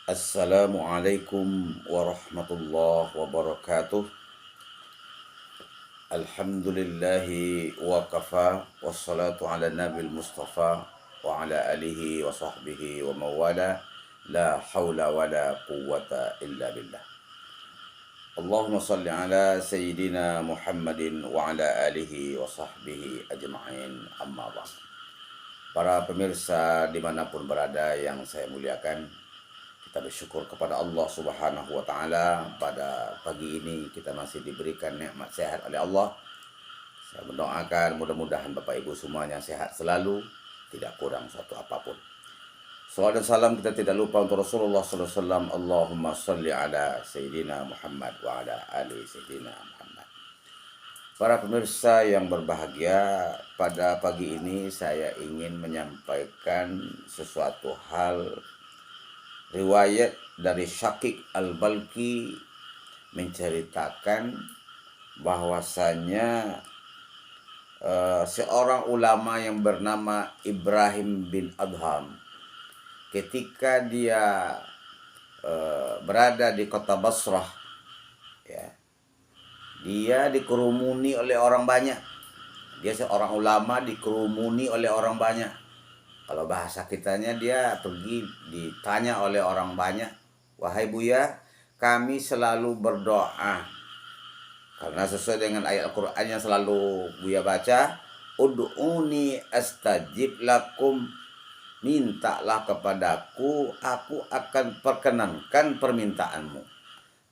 Assalamualaikum warahmatullahi wabarakatuh. Alhamdulillahi wa kafa. Wassalatu ala nabil mustafa wa ala alihi wa sahbihi wa mawala. La hawla wa la quwwata illa billah. Allahumma salli ala Sayyidina Muhammadin wa ala alihi wa sahbihi ajma'in, amma ba'd. Para pemirsa dimanapun berada yang saya muliakan, kita bersyukur kepada Allah Subhanahu wa Ta'ala. Pada pagi ini kita masih diberikan nikmat sehat oleh Allah. Saya mendoakan mudah-mudahan Bapak Ibu semuanya sehat selalu, tidak kurang suatu apapun. Salawat dan salam kita tidak lupa untuk Rasulullah sallallahu alaihi wasallam. Allahumma salli ala Sayyidina Muhammad wa ala ali Sayyidina Muhammad. Para pemirsa yang berbahagia, pada pagi ini saya ingin menyampaikan sesuatu hal. Riwayat dari Syakik Al-Balki menceritakan bahwasanya seorang ulama yang bernama Ibrahim bin Adham, ketika dia berada di kota Basrah, ya, dia dikerumuni oleh orang banyak. Dia seorang ulama dikerumuni oleh orang banyak. Kalau bahasa kitanya, dia pergi ditanya oleh orang banyak, "Wahai Buya, kami selalu berdoa." Karena sesuai dengan ayat Al-Quran yang selalu Buya baca, "Ud'uni astajib lakum." Mintalah kepadaku, aku akan perkenankan permintaanmu.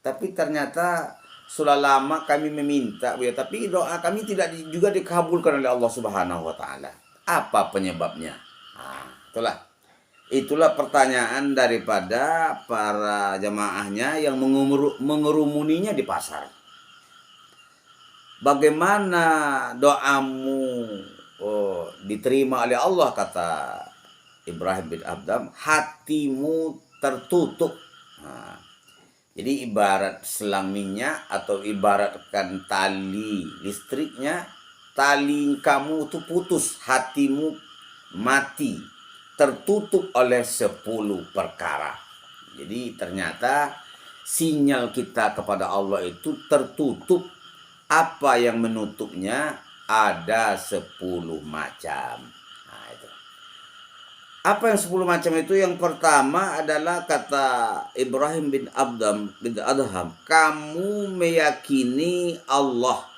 Tapi ternyata sudah lama kami meminta, Buya, tapi doa kami tidak juga dikabulkan oleh Allah Subhanahu wa Ta'ala. Apa penyebabnya? Nah, itulah pertanyaan daripada para jamaahnya yang mengerumuninya di pasar. Bagaimana doamu diterima oleh Allah, kata Ibrahim bin Adham, hatimu tertutup. Nah, jadi ibarat selang minyak atau ibaratkan tali listriknya, tali kamu itu putus, hatimu mati, tertutup oleh 10 perkara. Jadi ternyata sinyal kita kepada Allah itu tertutup. Apa yang menutupnya? Ada 10 macam. Nah, itu. Apa yang 10 macam itu? Yang pertama adalah kata Ibrahim bin Adham, kamu meyakini Allah,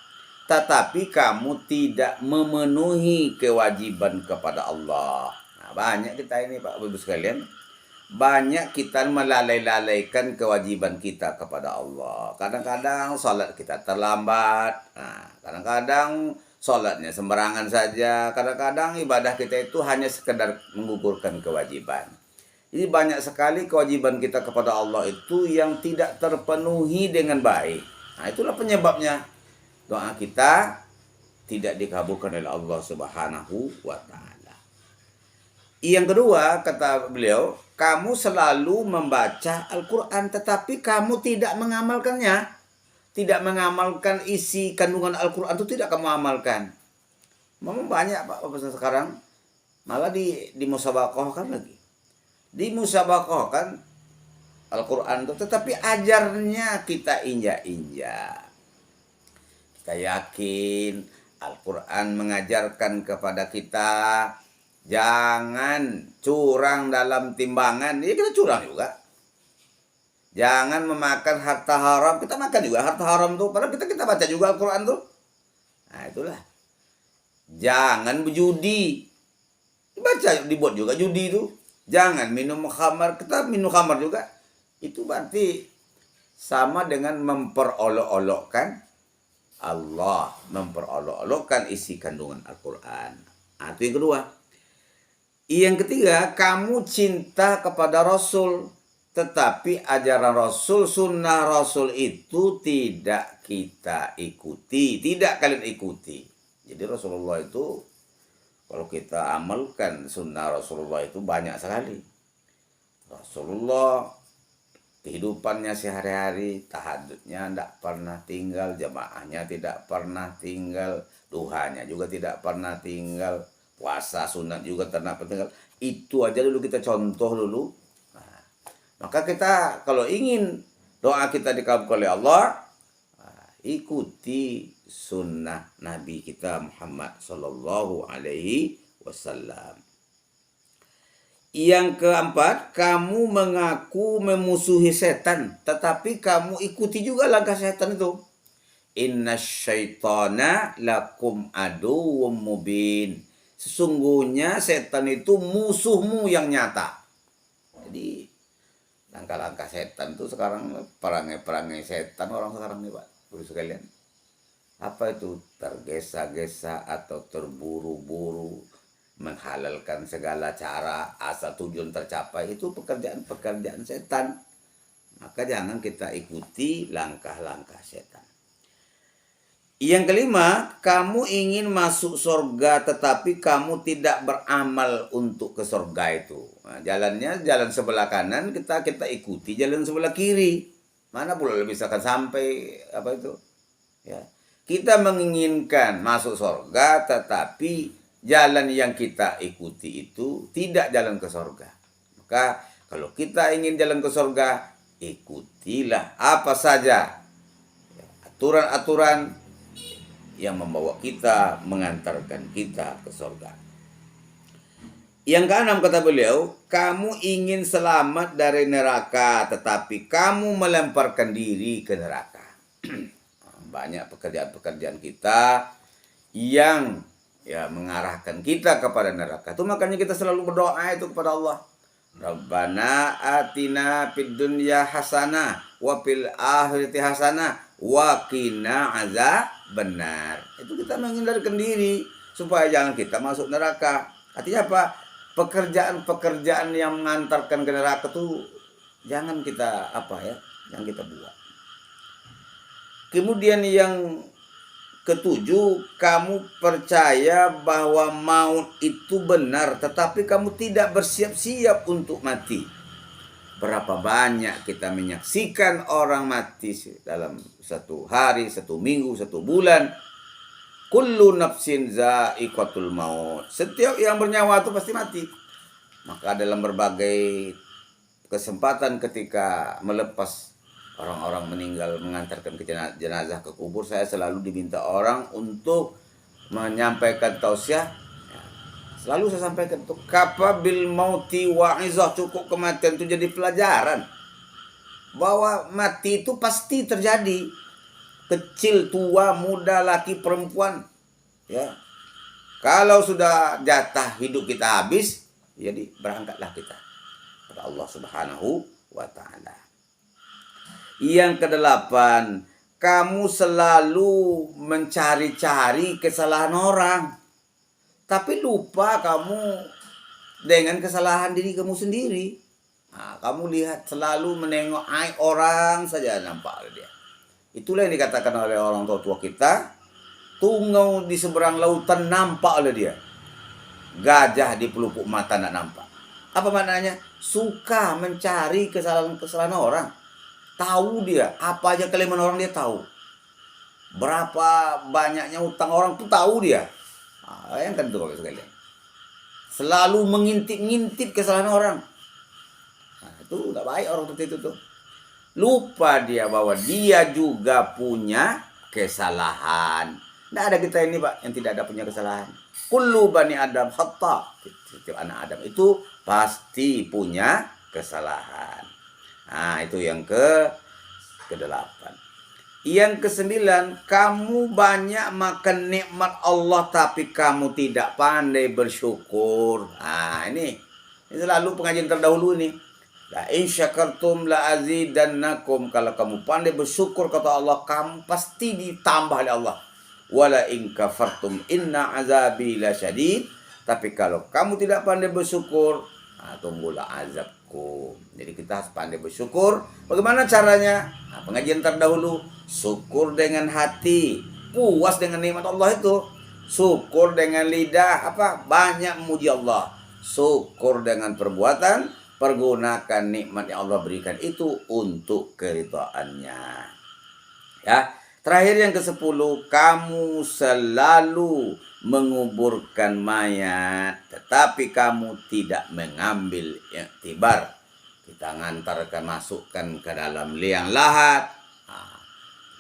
tetapi kamu tidak memenuhi kewajiban kepada Allah. Nah, banyak kita ini, Pak Ibu sekalian, banyak kita melalaikan kewajiban kita kepada Allah. Kadang-kadang sholat kita terlambat, kadang-kadang sholatnya sembarangan saja, kadang-kadang ibadah kita itu hanya sekedar menggugurkan kewajiban. Jadi banyak sekali kewajiban kita kepada Allah itu yang tidak terpenuhi dengan baik. Nah, itulah penyebabnya doa kita tidak dikabulkan oleh Allah Subhanahu wa Ta'ala. Yang kedua, kata beliau, kamu selalu membaca Al-Quran tetapi kamu tidak mengamalkannya. Tidak mengamalkan isi kandungan Al-Quran itu, tidak kamu amalkan. Memang banyak, Pak, sekarang malah di musabaqahkan lagi. Di musabaqahkan Al-Quran itu, tetapi ajarnya kita injak-injak. Kita yakin Al-Quran mengajarkan kepada kita jangan curang dalam timbangan. Ya, kita curang juga. Jangan memakan harta haram. Kita makan juga harta haram tuh. Padahal kita baca juga Al-Quran tuh. Nah, itulah. Jangan berjudi. Dibaca, dibuat juga judi itu. Jangan minum khamar. Kita minum khamar juga. Itu berarti sama dengan memperolok-olokkan Allah, memperolok-olokkan isi kandungan Al-Quran. Nah, itu yang kedua. Yang ketiga, kamu cinta kepada Rasul, tetapi ajaran Rasul, sunnah Rasul itu tidak kita ikuti, tidak kalian ikuti. Jadi Rasulullah itu, kalau kita amalkan sunnah Rasulullah itu banyak sekali. Rasulullah kehidupannya sehari-hari, tahajudnya tidak pernah tinggal, jamaahnya tidak pernah tinggal, duhanya juga tidak pernah tinggal, puasa sunat juga tidak pernah tinggal. Itu aja dulu kita contoh dulu. Nah, Maka kita kalau ingin doa kita dikabulkan oleh Allah, ikuti sunnah Nabi kita Muhammad Sallallahu Alaihi Wasallam. Yang keempat, kamu mengaku memusuhi setan, tetapi kamu ikuti juga langkah setan itu. Inna syaitana lakum aduwwum mubin. Sesungguhnya setan itu musuhmu yang nyata. Jadi langkah-langkah setan itu sekarang perangai-perangai setan orang sekarang nih Pak, Guru sekalian. Apa itu? Tergesa-gesa atau terburu-buru, menghalalkan segala cara asal tujuan tercapai, itu pekerjaan-pekerjaan setan. Maka jangan kita ikuti langkah-langkah setan. Yang kelima, kamu ingin masuk surga tetapi kamu tidak beramal untuk ke surga itu. Nah, jalannya jalan sebelah kanan, kita ikuti jalan sebelah kiri. Mana pula misalkan sampai apa itu? Ya. Kita menginginkan masuk surga tetapi jalan yang kita ikuti itu tidak jalan ke surga. Maka kalau kita ingin jalan ke surga, ikutilah apa saja aturan-aturan yang membawa kita, mengantarkan kita ke surga. Yang keenam kata beliau, kamu ingin selamat dari neraka tetapi kamu melemparkan diri ke neraka. Banyak pekerjaan-pekerjaan kita yang mengarahkan kita kepada neraka. Itu makanya kita selalu berdoa itu kepada Allah. Rabbana atina fid dunya hasanah wa fil akhirati hasanah wa qina azabannar. Itu kita menghindarkan diri supaya jangan kita masuk neraka. Artinya apa? Pekerjaan-pekerjaan yang mengantarkan ke neraka itu jangan kita jangan kita buat. Kemudian yang ketujuh, kamu percaya bahwa maut itu benar, tetapi kamu tidak bersiap-siap untuk mati. Berapa banyak kita menyaksikan orang mati dalam satu hari, satu minggu, satu bulan. Kullu nafsin za'iqatul maut. Setiap yang bernyawa itu pasti mati. Maka dalam berbagai kesempatan ketika melepas orang-orang meninggal, mengantarkan ke jenazah ke kubur, saya selalu diminta orang untuk menyampaikan tausiah. Selalu saya sampaikan itu, kafa bil mauti wa'izah, cukup kematian itu jadi pelajaran bahwa mati itu pasti terjadi. Kecil, tua, muda, laki, perempuan, ya. Kalau sudah jatah hidup kita habis, jadi berangkatlah kita kepada Allah Subhanahu wa taala. Yang kedelapan, kamu selalu mencari-cari kesalahan orang, tapi lupa kamu dengan kesalahan diri kamu sendiri. Nah, kamu lihat selalu menengok aib orang saja nampak oleh dia. Itulah yang dikatakan oleh orang tua kita, tungau di seberang lautan nampak oleh dia, gajah di pelupuk mata nak nampak. Apa maknanya? Suka mencari kesalahan-kesalahan orang. Tahu dia, apa aja kelemahan orang dia tahu. Berapa banyaknya utang orang tuh tahu dia. Nah, yang kan itu Bapak sekalian. Selalu mengintip-ngintip kesalahan orang. Nah, itu enggak baik orang seperti itu tuh. Lupa dia bahwa dia juga punya kesalahan. Enggak ada kita ini Pak yang tidak ada punya kesalahan. Kullu bani Adam khata. Setiap anak Adam itu pasti punya kesalahan. Nah, itu yang ke-8. Yang ke-9, kamu banyak makan nikmat Allah tapi kamu tidak pandai bersyukur. Nah, ini selalu pengajian terdahulu ini. La in syakartum la azidannakum. Kalau kamu pandai bersyukur kata Allah, kamu pasti ditambah oleh Allah. Wala in kafartum inna azabi lasyadid. Tapi kalau kamu tidak pandai bersyukur, tunggulah azabku. Jadi kita harus pandai bersyukur. Bagaimana caranya? Nah, pengajian terdahulu, syukur dengan hati, puas dengan nikmat Allah itu. Syukur dengan lidah, banyak memuji Allah. Syukur dengan perbuatan, pergunakan nikmat yang Allah berikan itu untuk keridhaannya. Ya. Terakhir yang ke-10, kamu selalu menguburkan mayat, tetapi kamu tidak mengambil iktibar. kita ngantarkan, masukkan ke dalam liang lahat.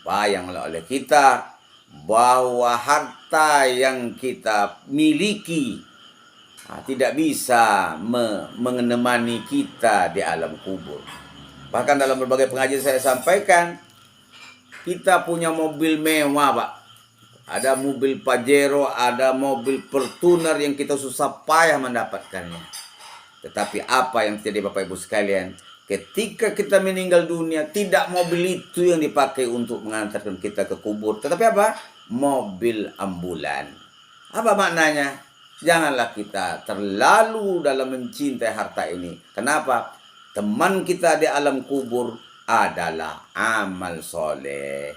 Bayanglah oleh kita bahwa harta yang kita miliki tidak bisa menemani kita di alam kubur. Bahkan dalam berbagai pengajian saya sampaikan, kita punya mobil mewah, Pak. Ada mobil Pajero, ada mobil Fortuner yang kita susah payah mendapatkannya. Tetapi apa yang terjadi Bapak Ibu sekalian? Ketika kita meninggal dunia, tidak mobil itu yang dipakai untuk mengantarkan kita ke kubur. Tetapi apa? Mobil ambulan. Apa maknanya? Janganlah kita terlalu dalam mencintai harta ini. Kenapa? Teman kita di alam kubur adalah amal soleh.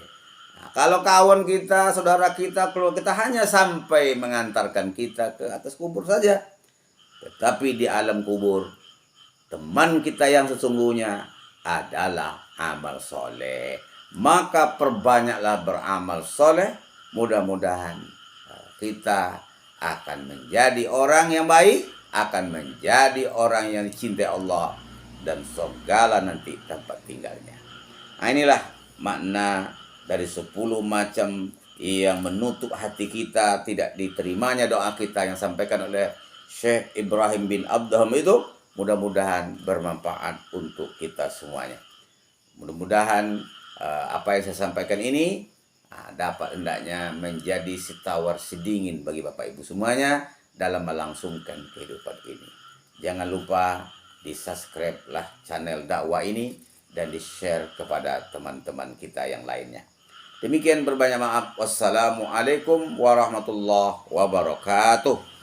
Nah, kalau kawan kita, saudara kita, keluarga kita hanya sampai mengantarkan kita ke atas kubur saja. Tetapi di alam kubur, teman kita yang sesungguhnya adalah amal soleh. Maka perbanyaklah beramal soleh. Mudah-mudahan kita akan menjadi orang yang baik, akan menjadi orang yang dicintai Allah, dan segala nanti tempat tinggalnya. Nah, inilah makna dari 10 macam yang menutup hati kita, tidak diterimanya doa kita yang sampaikan oleh Syekh Ibrahim bin Adham itu. Mudah-mudahan bermanfaat untuk kita semuanya. Mudah-mudahan apa yang saya sampaikan ini dapat hendaknya menjadi setawar sedingin bagi Bapak Ibu semuanya dalam melangsungkan kehidupan ini. Jangan lupa di-subscribe lah channel dakwah ini dan di-share kepada teman-teman kita yang lainnya. Demikian, berbanyak maaf. Wassalamualaikum warahmatullahi wabarakatuh.